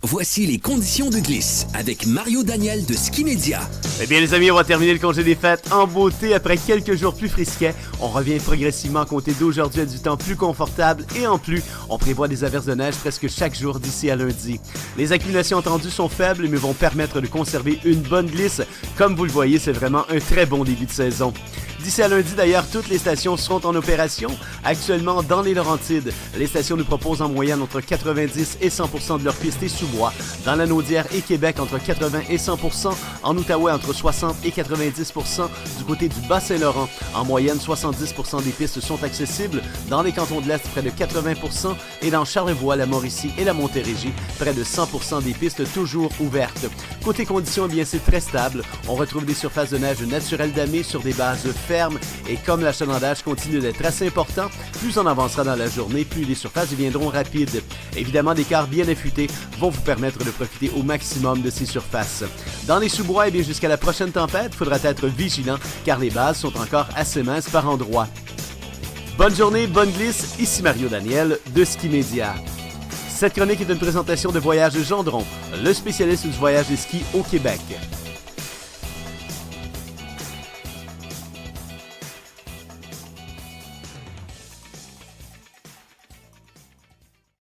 Voici les conditions de glisse avec Mario Daniel de Skimedia. Eh bien les amis, on va terminer le congé des fêtes en beauté après quelques jours plus frisquets. On revient progressivement à compter d'aujourd'hui à du temps plus confortable et en plus, on prévoit des averses de neige presque chaque jour d'ici à lundi. Les accumulations attendues sont faibles mais vont permettre de conserver une bonne glisse. Comme vous le voyez, c'est vraiment un très bon début de saison. D'ici à lundi d'ailleurs, toutes les stations seront en opération. Actuellement, dans les Laurentides, les stations nous proposent en moyenne entre 90 et 100% de leur piste et sous-bois. Dans la Naudière et Québec, entre 80 et 100%. En Outaouais, entre 60 et 90%. Du côté du Bas-Saint-Laurent, en moyenne, 70% des pistes sont accessibles. Dans les cantons de l'Est, près de 80%. Et dans Charlevoix, la Mauricie et la Montérégie, près de 100% des pistes toujours ouvertes. Côté conditions, eh bien, c'est très stable. On retrouve des surfaces de neige naturelles damées sur des bases fermes. Et comme l'achalandage continue d'être assez important, plus on avancera dans la journée, plus les surfaces deviendront rapides. Évidemment, des cars bien affûtés vont vous permettre de profiter au maximum de ces surfaces. Dans les sous-bois, eh bien, jusqu'à la prochaine tempête, il faudra être vigilant car les bases sont encore assez minces par endroits. Bonne journée, bonne glisse, ici Mario Daniel de Skimedia. Cette chronique est une présentation de Voyage Gendron, le spécialiste du voyage des skis au Québec.